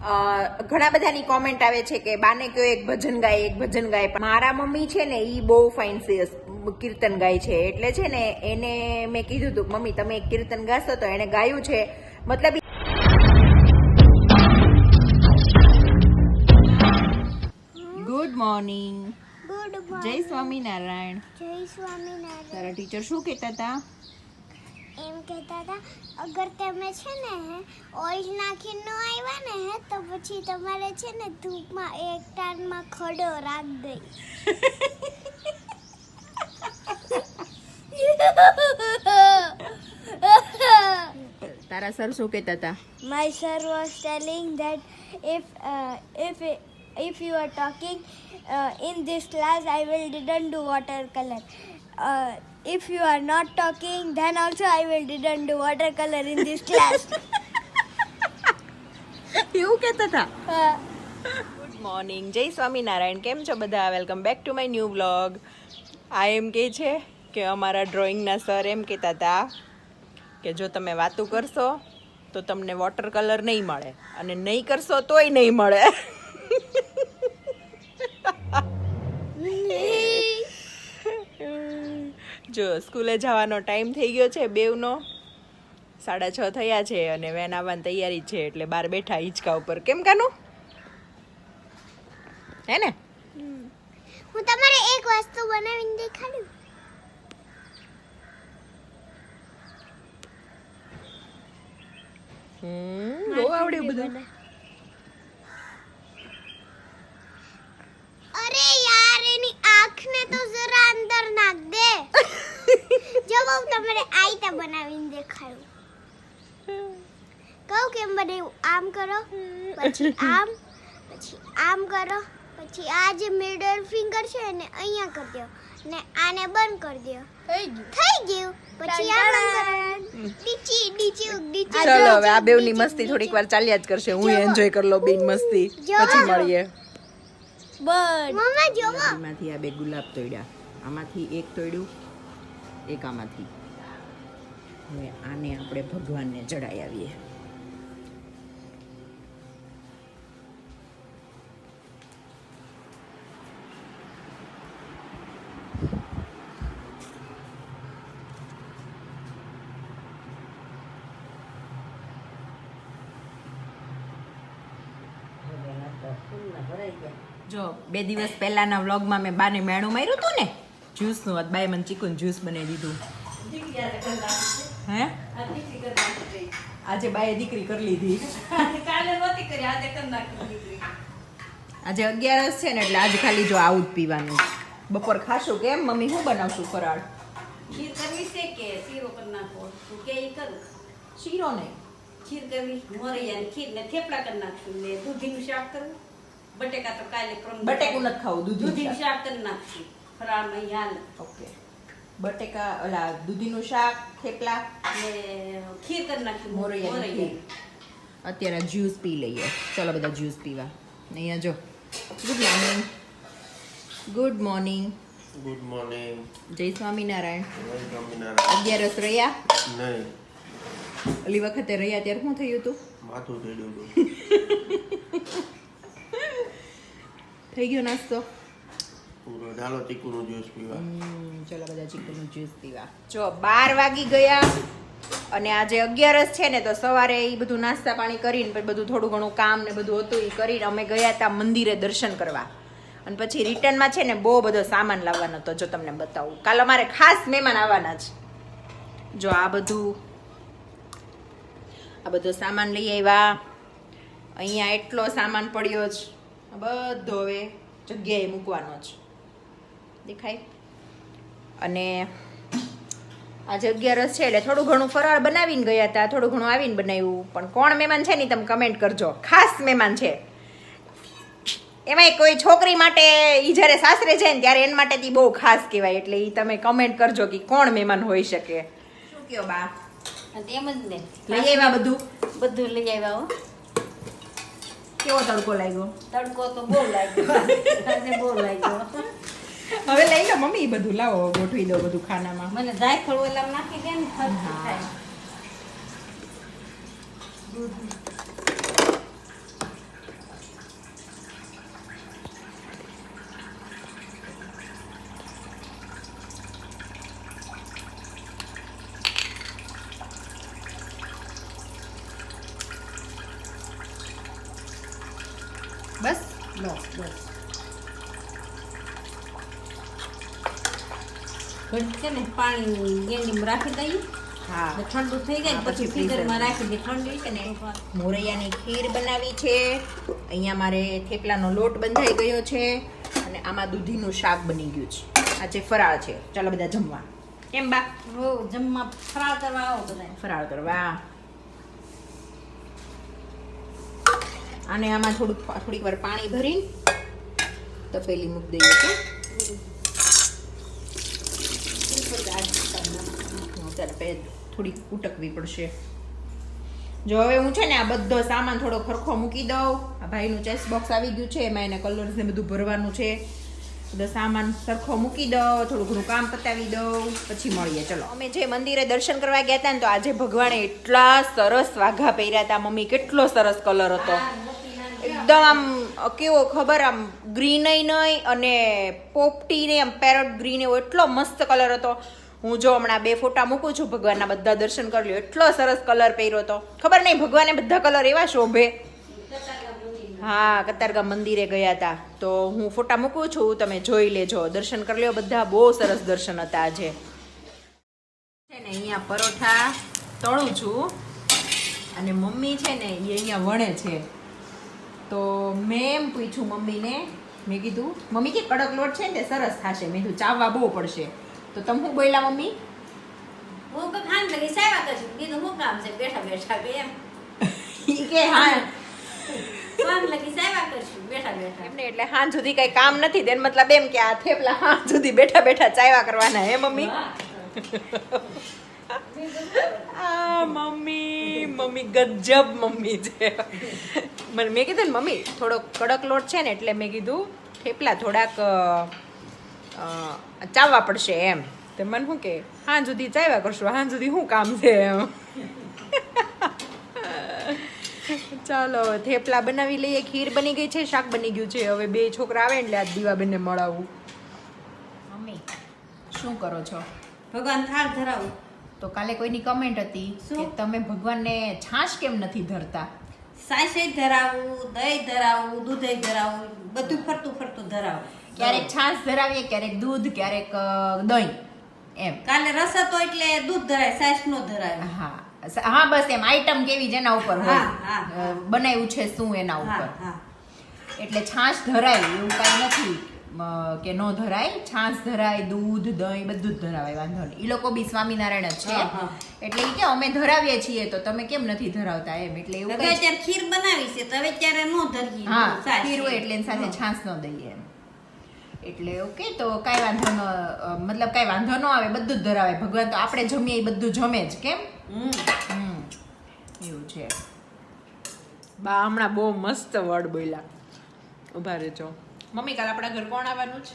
ઘણા બધાની કોમેન્ટ આવે છે કે બાને કયો એક ભજન ગાય. મારા મમ્મી છે ને ઈ બહુ ફાઇન કીર્તન ગાય છે, એટલે છે ને એને મેં કીધું હતું મમ્મી તમે એક કીર્તન ગાશો, તો એને ગાયું છે. મતલબ ગુડ મોર્નિંગ. જય સ્વામિનારાયણ. જય સ્વામિનારાયણ. તારા ટીચર શું કહેતા હતા? એમ કહેતા હતા અગર તમે છે ને ઓઇલ નાખી ન આવ્યા ને તો પછી તમારે છે ને ધૂપમાં એક ટાણમાં ખડો રાખ દઈ. તારા સર શું કહેતા હતા? My sir was telling that if you are talking in this class I will didn't do watercolor. If you are not talking then also I will didn't do watercolor in this class. એવું કહેતા હતા. Good morning, જય સ્વામિનારાયણ. કેમ છો બધા? Welcome back to my new vlog. આ એમ કહે છે કે અમારા ડ્રોઈંગના સર એમ કહેતા હતા કે જો તમે વાતું કરશો તો તમને વોટર કલર નહીં મળે, અને નહીં કરશો તોય નહીં મળે. જો સ્કૂલે જવાનો ટાઈમ થઈ ગયો છે બેવનો, 6:30 થયા છે અને વેન આવવાની તૈયારી છે, એટલે બહાર બેઠા હિંચકા ઉપર. કેમ કાનું? હે ને? હું તમારે એક વસ્તુ બનાવીને દેખાડું. બહુ આવડ્યું બધું. અરે યાર એની આંખને તો જરા અંદર નાખ દે. જો હું તમારે આઈતા બનાવીને દેખાડું. કહું કેમ બનાવ્યું? આમ કરો, પછી આમ, પછી આમ કરો, પછી આ જે મિડલ ફિંગર છે ને અહીંયા કરી દો ને આને બંધ કરી દો. થઈ ગયું. પછી આ બંધ કરો. ડીચી ડીચી ડીચી. ચલો હવે આ બેવની મસ્તી થોડીક વાર ચાલ્યા જ કરશે. હું એન્જોય કરી લો બેન મસ્તી, પછી મળીએ. મમ્મા જોવો. આમાંથી આ બે ગુલાબ તોડ્યા, આમાંથી એક તોડ્યું, એક આમાંથી. હવે આને આપણે ભગવાનને ચડાવી આવીએ. જો 2 દિવસ પહેલાના વ્લોગમાં મેં બાને મેણું માર્યું હતું ને જ્યુસનું, બાએ મને ચીકુનું જ્યુસ બનાવી દીધું. હે આજે બાએ દીકરી કરી લીધી. આજે 11 છે ને એટલે આજે ખાલી જો આવું જ પીવાનું. બપોર ખાશું કેમ મમ્મી? શું બનાવશું ફરાળ? ખીર કરવી છે કે શીરો કરી નાખો? કે ઈ કરું? શીરો નહીં, ખીર કરવી, મોરૈયાની ખીર ને થેપલા કરી નાખશું ને દૂધીનું શાક કરવું. બટેકા તો કાલે બટેકું નથી ખાવું, દૂધીનું શાક કરી નાખશું ફરાળમાં. યાર ઓકે, બટેકા ઓલા દૂધીનું શાક, થેપલા ને ખીર કરી નાખશું. મોરૈયાની ખીર. અત્યારે જ્યુસ પી લઈએ. ચલો બધા જ્યુસ પીવા. અહીંયા જો good morning. Good morning. Good morning. જય સ્વામિનારાયણ. જય સ્વામિનારાયણ. 11 રહ્યા? નહીં, ઓલી વખતે રહ્યા ત્યારે શું થયું હતું? માથું ચડ્યું હતું. થઈ ગયો નાસ્તો? પૂરો ઢાલો ચીકુનું જ્યુસ પીવા. ચલો બધા ચીકુનું જ્યુસ પીવા. જો 12 વાગી ગયા અને આજે 11 છે ને, તો સવારે એ બધું નાસ્તા પાણી કરીને પછી બધું થોડું ઘણું કામ ને બધું હતું એ કરીને અમે ગયા હતા મંદિરે દર્શન કરવા. અને પછી રિટર્નમાં છે ને બહુ બધો સામાન લાવવાનો હતો. જો તમને બતાવું, કાલ અમારે ખાસ મહેમાન આવવાના છે. જો આ બધો સામાન લઈ આવ્યા. અહીંયા એટલો સામાન પડ્યો જ, બધો હવે જગ્યાએ મૂકવાનો જ દેખાય. અને આજે 11 છે એટલે થોડું ઘણું ફરાળ બનાવીને ગયા હતા, થોડું ઘણું આવીને બનાવ્યું. પણ કોણ મહેમાન છે ને તમે કમેન્ટ કરજો. ખાસ મહેમાન છે, એમાંય કોઈ છોકરી માટે ઈ જ્યારે સાસરે જાય ને ત્યારે એના માટે બહુ ખાસ કહેવાય. એટલે ઈ તમે કમેન્ટ કરજો કે કોણ મહેમાન હોઈ શકે. શું કયો બા? એમ જ ને લઈ આવ્યા બધું? બધું લઈ આવ્યા હો. કેવો તડકો લાગ્યો? તડકો તો બહુ લાગ્યો. આજે બહુ લાગ્યો. હવે લઈ લો મમ્મી, બધું લાવો, ગોઠવી દો બધું ખાનામાં. મને જાયફળ ઓલા નાખી દે ને ખર્ચ થાય. બસ બસ ઘડી છે ને પાણી ગેંડીમાં રાખી દઈએ હા એટલે ઠંડુ થઈ જાય હા, પછી પછી ફ્રીઝરમાં freezer રાખી દઈએ ઠંડી છે ને મોરૈયાની ખીર બનાવી છે. અહીંયા મારે થેપલાનો લોટ બંધાઈ ગયો છે અને આમાં દૂધીનું શાક બની ગયું છે. આજે ફરાળ છે. ચાલો બધા જમવા. એમ બા હો જમવા ફરાળ કરવા આવો બધા ફરાળ કરવા. અને આમાં થોડીક વાર પાણી ભરીને તપેલી મૂકી દઈએ છે. ત્યારે થોડીક ઉટકવી પડશે. જો હવે હું છે ને આ બધો સામાન થોડો ખરખો મૂકી દઉં. આ ભાઈનું ચેસ બોક્સ આવી ગયું છે, એમાં એને કલર્સ ને બધું ભરવાનું છે. બધો સામાન સરખો મૂકી દઉં, થોડું ઘણું કામ પતાવી દઉં, પછી મળીએ. ચલો અમે જે મંદિરે દર્શન કરવા ગયા હતા ને, તો આજે ભગવાને એટલા સરસ વાઘા પહેર્યા હતા. મમ્મી કેટલો સરસ કલર હતો, એકદમ આમ કેવો ખબર, આમ ગ્રીન નહીં અને પોપટી ને આમ પેરોટ ગ્રીન, એવો એટલો મસ્ત કલર હતો. હું જો હમણાં 2 ફોટા મૂકું છું, ભગવાનના બધા દર્શન કરી લ્યો. એટલો સરસ કલર પહેર્યો હતો. ખબર નહીં ભગવાને બધા કલર એવા શોભે. હા, કતારગામ મંદિરે ગયા હતા, તો હું ફોટા મૂકું છું, તમે જોઈ લેજો, દર્શન કરી લ્યો બધા. બહુ સરસ દર્શન હતા આજે. છે ને અહીંયા પરોઠા તળું છું અને મમ્મી છે ને એ અહીંયા વણે છે. તો મેં એમ પૂછ્યું મમ્મીને, મેં કીધું મમ્મી કે કડક લોટ છે ને તે સરસ થશે. મેં કીધું ચાવવા બહુ પડશે. તો તમે શું બોલ્યા મમ્મી? હું તો ખાન લગી સાવા કરશું, કીધું હું કામ છે બેઠા બેઠા કે એમ ઈ કે હા ખાન લગી સાવા કરશું બેઠા બેઠા એમને, એટલે હાંજ સુધી કઈ કામ નથી. તેનો મતલબ એમ કે આ થેપલા હાંજ સુધી બેઠા બેઠા ચાવ્યા કરવાના. હે મમ્મી? આ મમ્મી ગજબ મમ્મી છે. મેં કીધું ને મમ્મી થોડો કડક લોટ છે ને, એટલે મેં કીધું થેપલા થોડાક ચાવવા પડશે એમ. તે મને શું કે હાંજ સુધી ચાવ્યા કરશું, હાંજ સુધી શું કામ છે એમ. ચાલો થેપલા બનાવી લઈએ. ખીર બની ગઈ છે, શાક બની ગયું છે. હવે 2 છોકરા આવે એટલે આજ દીવાબેનને મળાવું. મમ્મી શું કરો છો? ભગવાન થાળ ધરાવું. તો કાલે કોઈની કમેન્ટ હતી કે તમે ભગવાનને છાશ કેમ નથી ધરતા? સાસે ધરાવું, દહીં ધરાવું, દૂધે ધરાવું, બધું ફરતું ફરતું ધરાવું. ક્યારેક છાશ ધરાવીએ, ક્યારેક દૂધ, ક્યારેક દહીં એમ. કાલે રસ હતો એટલે દૂધ ધરાય, સાસ નો ધરાય. હા હા, બસ એમ આઈટમ કેવી જેના ઉપર હોય, હા, હા. બનાવ્યું છે શું એના હા ઉપર. હા એટલે છાશ ધરાય એવું કાંઈ નથી કે ન ધરાય. છાશ ધરાય, દૂધ, દહીં બધું જ ધરાવાય, વાંધો નહીં. એ લોકો બી સ્વામિનારાયણ જ છે, હા, હા. એટલે ઈ કે અમે ધરાવીએ છીએ તો તમે કેમ નથી ધરાવતા એમ. એટલે એવું હવે કંઈ અત્યારે ખીર બનાવી છે તો હવે ત્યારે નો ધરીએ. હા, સાસ ખીર હોય છે. એટલે એની સાથે છાશ ન દઈએ એમ. એટલે ઓકે, તો કાંઈ વાંધો ન, મતલબ કાંઈ વાંધો ન આવે, બધું જ ધરાવે. ભગવાન તો આપણે જમીએ એ બધું જમે જ, કેમ? એવું છે. બા હમણાં બહુ મસ્ત વર્ડ બોલ્યા. ઉભા રહેજો મમ્મી. કાલ આપણા ઘર કોણ આવવાનું છે?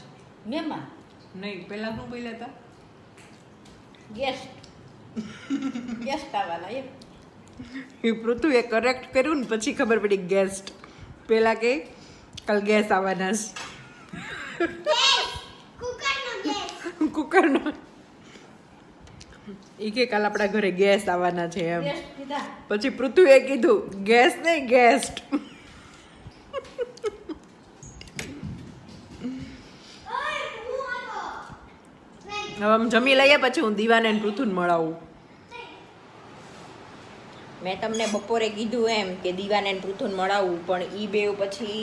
મહેમાન, નહીં, પેલા શું બોલ્યા હતા? ગેસ્ટ ગેસ્ટ આવવાના એમ. એ પૃથ્વીએ કરેક્ટ કર્યું ને પછી ખબર પડી ગેસ્ટ. પેલા કે કાલ ગેસ આવવાના છે. કુકરનો ઈ કે કાલ આપણા ઘરે ગેસ આવવાના છે એમ. ગેસ્ટ કીધા. પછી પૃથ્વીએ કીધું ગેસ નહીં, ગેસ્ટ. હવે આમ જમી લઈએ પછી હું દીવાને ને પૃથુને મળાવું. મેં તમને બપોરે કીધું એમ કે દીવાને ને પૃથુને મળાવું, પણ ઈ બે પછી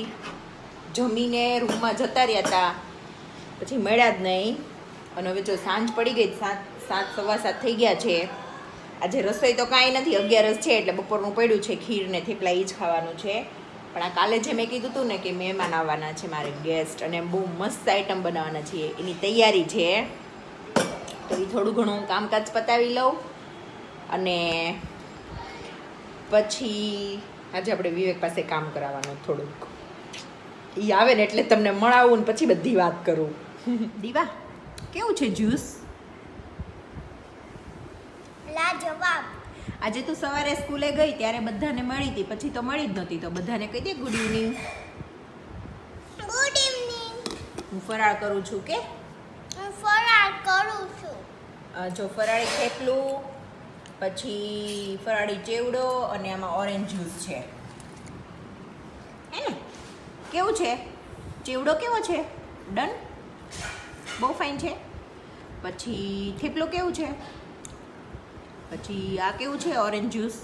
જમીને રૂમમાં જતા રહ્યા હતા, પછી મળ્યા જ નહીં. અને હવે જો સાંજ પડી ગઈ, 7 સવા 7 થઈ ગયા છે. આજે રસોઈ તો કાંઈ નથી, 11 છે એટલે બપોરનું પડ્યું છે. ખીર ને થેપલા એ જ ખાવાનું છે. પણ આ કાલે જે મેં કીધું હતું ને કે મહેમાન આવવાના છે મારે, ગેસ્ટ, અને બહુ મસ્ત આઈટમ બનાવવાના છીએ, એની તૈયારી છે. તો એ થોડું ઘણું કામકાજ પતાવી લઉં અને પછી આજે આપણે વિવેક પાસે કામ કરાવવાનું થોડુંક. એ આવે ને એટલે તમને મળાવું ને પછી બધી વાત કરું. દીવા કેવું છે જ્યુસ? લાજવાબ. આજે તું સવારે સ્કૂલે ગઈ ત્યારે બધાને મળી હતી, પછી તો મળી જ નહોતી. તો બધાને કહી દે ગુડ ઇવનિંગ. Good evening. હું ફરાળ કરું છું કે હું ફરાળ કરું છું. જો ફરાળી થેપલું, પછી ફરાળી ચેવડો અને આમાં ઓરેન્જ જ્યુસ છે. હે ને? કેવું છે? ચેવડો કેવો છે? ડન, બહુ ફાઇન છે. પછી થેપલો કેવું છે? પછી આ કેવું છે? ઓરેન્જ જ્યુસ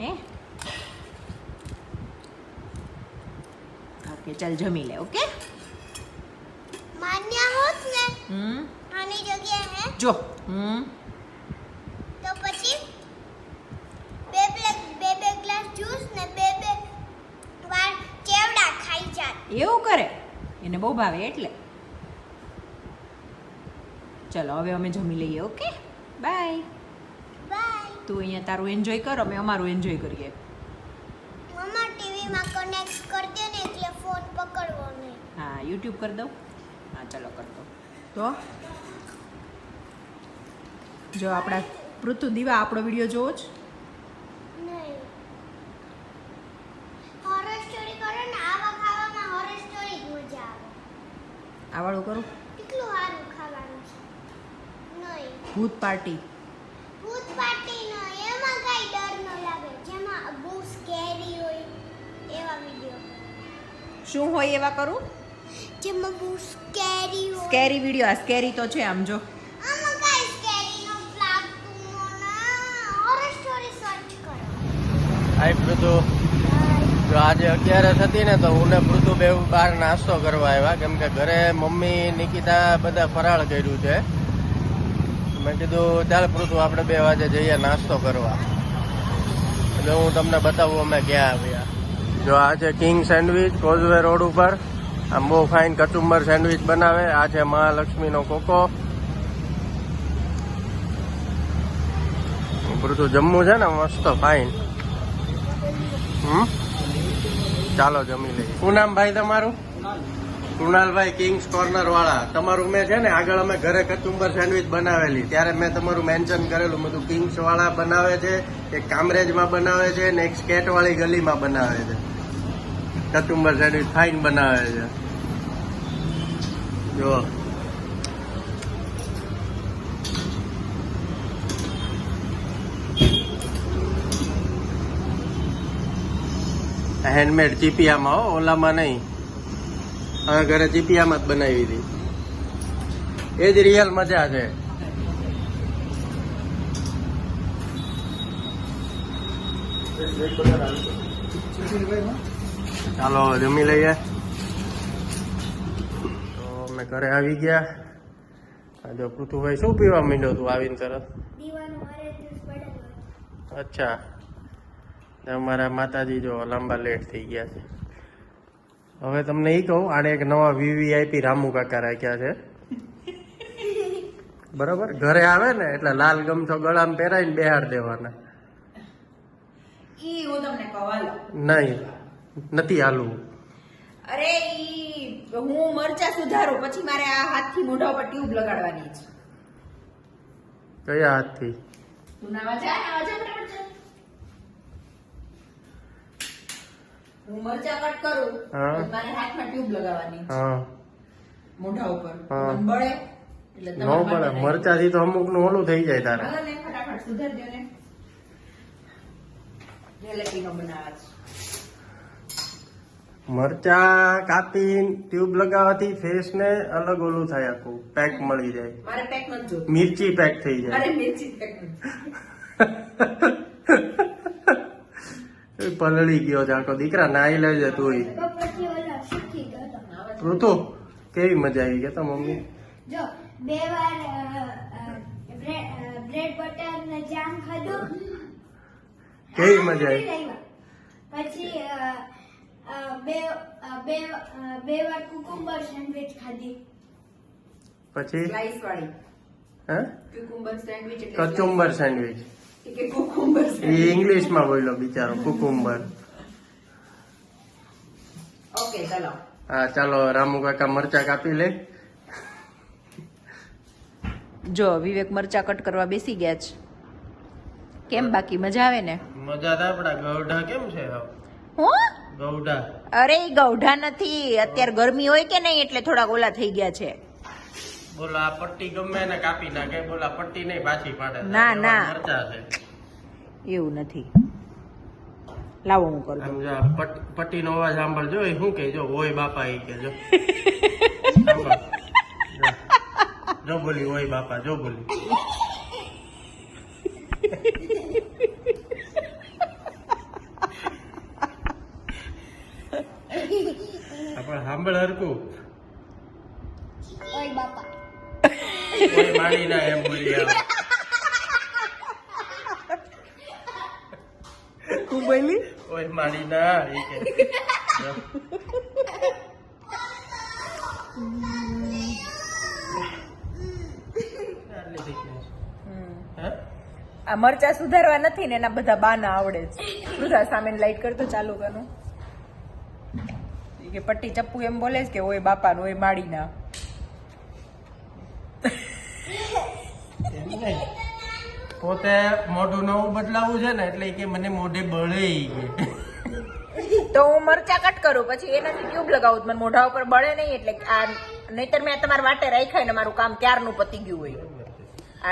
હે? ઓકે ચાલ જમી લે. ઓકે માન્ય હોત ને હમ આની જગ્યાએ જો તો પછી બે ગ્લાસ જ્યુસ ને બે વાર ચેવડા ખાઈ જાત. એવું કરે, એને બહુ ભાવે એટલે. ચલો હવે અમે જમી લઈએ. Okay bye. બાય. તું અહીંયા તારું એન્જોય કર, અમે અમારું એન્જોય કરીએ. મમ્મા ટીવીમાં કનેક્ટ કરી દે ને એટલે ફોન પકડવો નહીં. હા યુટ્યુબ કરી દઉં. હા ચલો કરી દઉં. તો જો આપણા પૃથુ દીવા આપણો વિડીયો જોવો જ. નહીં. હોરર સ્ટોરી કરો ને, આવા ખાવામાં હોરર સ્ટોરી જ મજા આવે. આ વાળું કરું. કેટલું સારું ખાવાનું છે. નહીં. ભૂત પાર્ટી. ભૂત પાર્ટી નો એમાં કઈ ડર ન લાગે, જેમાં બહુ સ્કેરી હોય એવા વિડિયો. શું હોય એવા કરું? જેમાં બહુ સ્કેરી હોય. Scary video. આ સ્કેરી તો છે આમ જો. આમાં કઈ સ્કેરી નો લાગતું ના. હોરર સ્ટોરી સર્ચ કરો. હાય પૃથુ. જો આજે 11 હતી ને તો હું ને પૃથુ બે બહાર નાસ્તો કરવા આવ્યા, કેમ કે ઘરે મમ્મી નિકિતા બધા ફરાળ કર્યું છે. મેં કીધું ચાલ પૃથુ આપણે 2 વાગે જઈએ નાસ્તો કરવા. એટલે હું તમને બતાવું અમે ક્યાં આવ્યા. જો આ છે કિંગ સેન્ડવિચ, કોઝવે રોડ ઉપર. આમ બહુ ફાઇન કચુંબર સેન્ડવિચ બનાવે. આ છે મહાલક્ષ્મીનો કોકો. પૃથુ જમવું છે ને મસ્ત ફાઇન. ચાલો જમી લઈએ. શું નામ ભાઈ તમારું? કૃણાલભાઈ, કિંગ્સ કોર્નર વાળા. તમારું મેં છે ને આગળ અમે ઘરે કચુંબર સેન્ડવિચ બનાવેલી, ત્યારે મેં તમારું મેન્શન કરેલું. બધું કિંગ્સ વાળા બનાવે છે, એક કામરેજમાં બનાવે છે ને એક સ્કેટ વાળી ગલીમાં બનાવે છે. કચુંબર સેન્ડવિચ ફાઇન બનાવે છે. જો હેન્ડમેડ ચીપિયામાં, હો ઓલામાં નહીં. હવે ઘરે ચીપિયામાં જ બનાવી હતી. એ જ રિયલ મજા છે. ચાલો જમી લઈએ. તો અમે ઘરે આવી ગયા. જો પૃથુભાઈ શું પીવા માંડ્યો તું આવીને તરત? દીવાનું ઓરેન્જ જ્યુસ પડેલું. અચ્છા, અમારા માતાજી જો લાંબા લેટ થઈ ગયા છે. હવે તમને એ કહું, આને એક નવા વીવીઆઈપી રામુ કાકા રાખ્યા છે. બરાબર, ઘરે આવે ને એટલે લાલ ગમછો ગળામાં પહેરાઈને બેહાડ દેવાના. ઈ હું તમને કહું. નહીં, નથી હાલવું. અરે ઈ હું મરચા સુધારું પછી મારે આ હાથથી મોઢા ઉપર ટ્યુબ લગાડવાની છે. કયા હાથથી? તું નાવા જા ફટાફટ જા. હું મરચા કટ કરું હા. તો મારે હાથમાં ટ્યુબ લગાવવાની છે હા, મોઢા ઉપર. હા. મને બળે એટલે ન પડે. મરચાથી તો અમુક નું ઓલું થઈ જાય તારે. હાલો ને ફટાફટ સુધાર દો ને. જલેબીનો બનાવે છે. મરચા કાપીને ટ્યુબ લગાવવાથી ફેસ ને અલગ ઓલું થાય, આખું પેક મળી જાય. મારે પેક નથી જોતું. મિર્ચી પેક થઈ જાય. અરે મિર્ચી પેક નથી. પલળી ગયો છે આખો. દીકરા નાઈ લેજે તું. પછી ઓલો શીખી ગયો. ઋતુ કેવી મજા આવી ગયા તા મમ્મી? જો 2 વાર બ્રેડ બટર ને જામ ખાધું. કેવી મજા આવી? પછી બે વાર કુકુમ્બર સેન્ડવિચ ખાધી. પછી સ્લાઈસ વાળી હે ક્યુકુમ્બર સેન્ડવિચ એટલે કચુંબર સેન્ડવિચ. slice. કે કુકુમ્બર એ ઇંગ્લિશ માં બોલ્યો બિચારો, કુકુંબર. ઓકે ચાલો. હા ચાલો, રામુ કાકા મરચા કાપી લે. જો વિવેક મરચા કટ કરવા બેસી ગયા છે. કેમ બાકી મજા આવે ને? મજા તો આપડા ગૌઢા કેમ છે? હું ગૌઢા અરે ઈ ગૌઢા નથી, અત્યારે ગરમી હોય કે નહીં એટલે થોડા ઓલા થઈ ગયા છે. બોલો આ પટ્ટી ગમે ને કાપી નાખે. બોલા પટ્ટી નહીં પાછી પાડે. ના, ના. મરચા છે. એવું નથી. લાવો હું કરું આમ જા પટ્ટીનો અવાજ સાંભળજો એ શું કે જો ઓય બાપા એ કે જો સાંભળ. જો બોલી ઓય બાપા જો બોલી આપણે સાંભળ હરકું ઓય બાપા ઓય માડી ના એમ બોલી આવે. હું બોલી ઓય માડી ના એ કે જો. આટલી thickness. હા? આ મરચા સુધારવા નથી ને એના બધા બાના આવડે છે બધા સામે લાઈટ કરતો ચાલુ કરું કે પટ્ટી ચપ્પુ એમ બોલે છે કે ઓય બાપા ઓય માડી ના એમ નહીં. પોતે મોઢું નવું બદલાવું છે ને એટલે કે મને મોઢે બળે ઈ કે. તો હું મરચા કટ કરું પછી એનાથી ટ્યુબ લગાવું મને મોઢા ઉપર બળે નહીં એટલે આ નહીતર મેં તમારા વાટે રાખ્યા ને મારું કામ ક્યારનું પતી ગયું હોય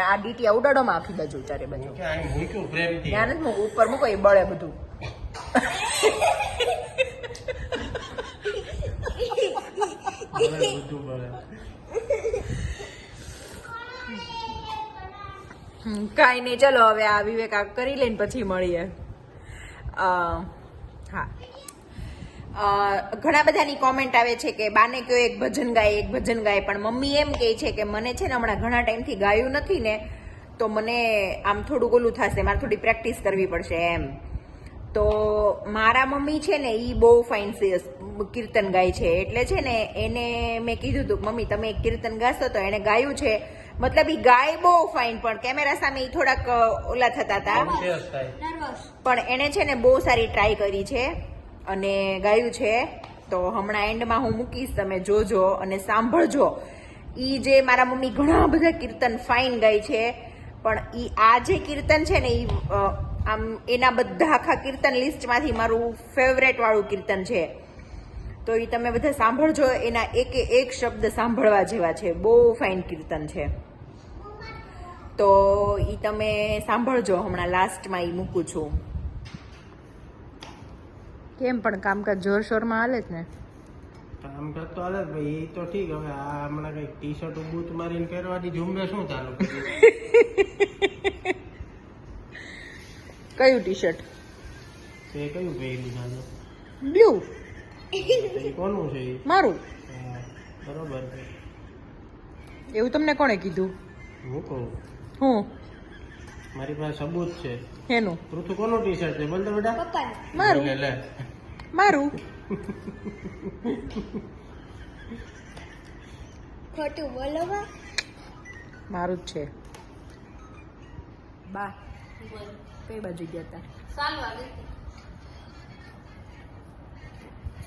આ ડીટી ઉડાડોમાં આખી બાજુ ચારે બાજુ કે આ મૂક્યું પ્રેમથી. ત્યાં નથી મૂકું ઉપર મૂકો એ બળે બધું બળે બધું બળે. કાંઈ નહીં ચલો હવે આ વિવેક આ કરી લઈને પછી મળીએ હા ઘણા બધાની કોમેન્ટ આવે છે કે બાને કયો એક ભજન ગાય પણ મમ્મી એમ કહે છે કે મને છે ને હમણાં ઘણા ટાઈમથી ગાયું નથી ને તો મને આમ થોડું ઓલું થશે મારે થોડી પ્રેક્ટિસ કરવી પડશે એમ તો મારા મમ્મી છે ને એ બહુ ફાઇન કીર્તન ગાય છે એટલે છે ને એને મેં કીધું હતું મમ્મી તમે એક કીર્તન ગાશો તો એને ગાયું છે મતલબ એ ગાય બહુ ફાઇન પણ કેમેરા સામે એ થોડાક ઓલા થતા હતા Confuse થાય. પણ એને છે ને બહુ સારી ટ્રાય કરી છે અને ગાયું છે તો હમણાં એન્ડમાં હું મૂકીશ તમે જોજો અને સાંભળજો ઈ જે મારા મમ્મી ઘણા બધા કીર્તન ફાઇન ગાય છે પણ ઈ આ જે કીર્તન છે ને ઈ આમ એના બધા આખા કીર્તન લિસ્ટમાંથી મારું ફેવરેટ વાળું કીર્તન છે તો ઈ તમે બધા સાંભળજો એના એકે એક શબ્દ સાંભળવા જેવા છે બહુ ફાઇન કીર્તન છે તો ઈ તમે સાંભળજો હમણાં લાસ્ટમાં ઈ મૂકું છું કેમ પણ કામકાજ જોરશોરમાં હાલે જ ને કામ કરતો હાલે જ ભાઈ એ તો ઠીક હવે આ હમણાં કઈક ટી શર્ટ બૂટ મારીને પહેરવાની ઝુંબેશ શું ચાલુ કરી? કયું ટી શર્ટ તે કયું પહેર્યું ચાલુ? બ્લુ એ કોનું છે એ? મારું હા, બરોબર છે. એવું તમને કોણે કીધું હું કહું હું મારી પાસે સબૂત છે. એનું પૃથુ કોનું ટી શર્ટ છે બોલ તો બેટા. પપ્પા મારું લે લે મારું ખોટું બોલો બા મારું જ છે બા કઈ બાજુ ગયા હતા ચાલવા ગઈ.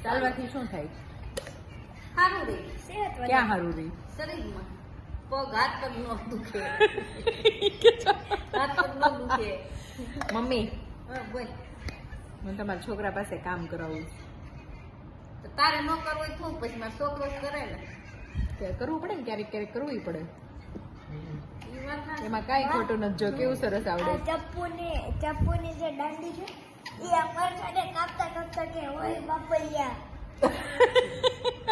ચાલવાથી શું થાય સારું રે ક્યાં સારું રહી શરીરમાં પગ હાથ પગ નો દુખે હાથ પગ નો દુખે મમ્મી હા બોલ મને તમારા છોકરા પાસે કામ કરાવવું તો તારે ન કરવું હોય તો પછી મારો છોકરો જ કરે ને કે કરવું પડે ને ક્યારેક ક્યારેક કરવું પડે ઈ વાત સાચી. એમાં કાંઈ ખોટું નથી જો કેવું સરસ આવડે ચપ્પુની જે દાંડી છે એ આ પરસાને કાપતા કાપતા કે ઓય બાપલિયા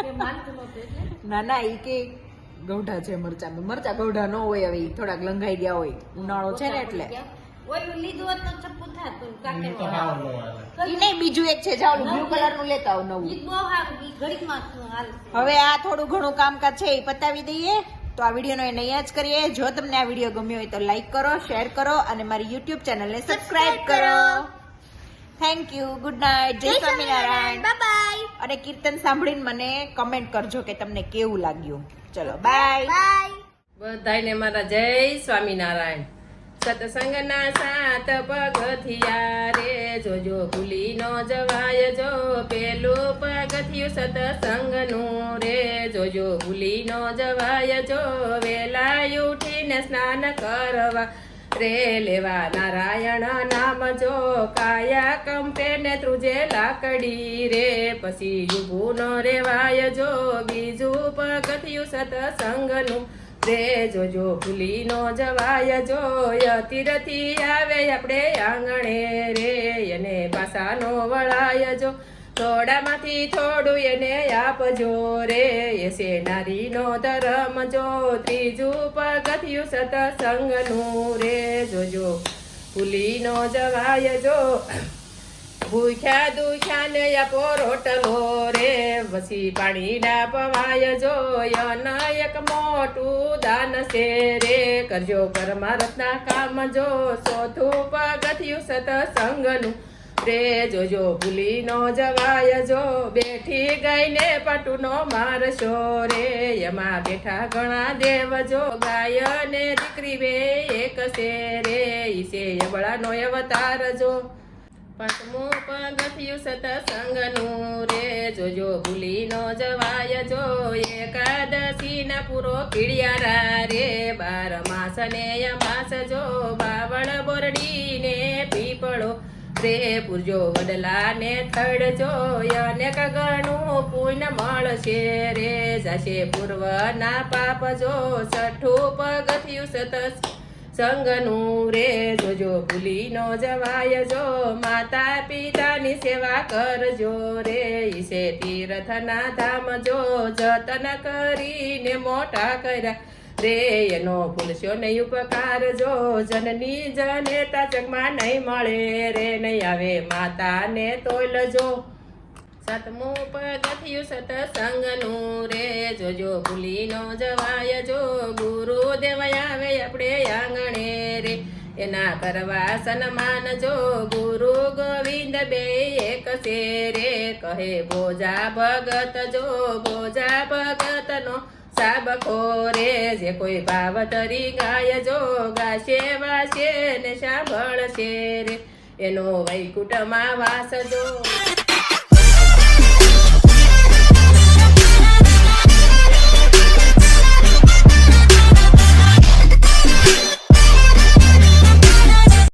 એ માનતું નહોતું એટલે ના ના ઈ કે ગૌઢા છે મરચા ગૌઢા ન હોય હવે ઈ થોડાક લંઘાઈ ગયા હોય ઉનાળો છે ને એટલે ઓલું લીધું હોત તો ચપ્પુ થાતું ઈ તો હાવ ન હાલે. ઈ નહીં બીજું એક છે જાવ બ્લુ કલર નું લેતા આવ નવું ઈ બહુ સારું ઈ ઘડીકમાં હાલશે. હવે આ થોડું ઘણું કામકાજ છે એ પતાવી દઈએ તો આ વિડીયોનો એને અહીંયા જ કરીએ જો તમને આ વિડીયો ગમ્યો હોય તો લાઈક કરો શેર કરો અને મારી યુટ્યુબ ચેનલને સબસ્ક્રાઇબ કરો થેન્ક યુ ગુડ નાઇટ જય સ્વામિનારાયણ બાય બાય અને કીર્તન સાંભળીને મને કમેન્ટ કરજો કે તમને કેવું લાગ્યું ચલો બાય બાય બધાયને મારા જય સ્વામિનારાયણ. સત્સંગના સાત પગથિયા રે જોજો ભૂલી નો જવાય જો પેલું પગથિયું સત્સંગનું રે જોજો ભૂલી નો જવાય જો વેલા ઉઠીને સ્નાન કરવા રે લેવા નારાયણ નામ જો કાયા કંપે ને ત્રુજે લાકડી રે પછી ઊભું ન રેવાય જો બીજું પગથિયું સત્સંગનું રે જોજો ભૂલી નો જવાય જો તીરથી આવે આપણે આંગણે રે અને પાછા પાસાનો વળાય જો થોડામાંથી થોડું એને આપજો રે એ છે નારીનો ધર્મ જો ત્રીજું પગથિયું સત્સંગનું રે જોજો ભૂલી ન જવાય જો ભૂખ્યા દુખ્યાને આપો રોટલો રે પછી પાણીના પવાય જો યન એક મોટું દાન છે રે કરજો પરમાર્થના કામ જો ચોથું પગથિયું સત્સંગનું રે જોજો ભૂલી ન જવાય જો બેઠી ગઈને પટુનો મારશો રે એમાં બેઠા ઘણા દેવ જો ગાય ને દીકરી બે એક છે રે ઈ છે યબળાનો અવતાર જો પાંચમું પગથિયું સત્સંગનું રે જોજો ભૂલી ન જવાય જો એકાદશી ના પૂરો પીડિયારા રે 12 માસ ને અમાસ જો બાવળ બોરડી ને પીપળો રે પૂરજો વડલા ને થડજો અનેક ગણું પુણ્ય મળશે રે જશે પૂર્વના પાપ જો છઠ્ઠું પગથિયું સત્સંગનું રે જોજો ભૂલી ન જવાય જો માતા પિતાની સેવા કરજો રે ઈસે તીર્થના ધામ જો જતન કરીને મોટા કર્યા રે એનો ભૂલશો નહીં ઉપકાર જો જનની જનેતા જગમાં નહીં મળે રે નહીં આવે માતાને તોલજો સાતમું પગથિયું સત્સંગનું રે જોજો ભૂલી ન જવાય જો ગુરુદેવ આવે આપણે આંગણે રે એના કરવા સન્માન જો ગુરુ ગોવિંદ બે એક છે રે કહે બોજા ભગત જો બોજા ભગતનો સાબકો રે જે કોઈ ભાવતરી ગાય જો ગાશે વાશે ને સાંભળશે રે એનો વૈકુંઠમાં વાસ જો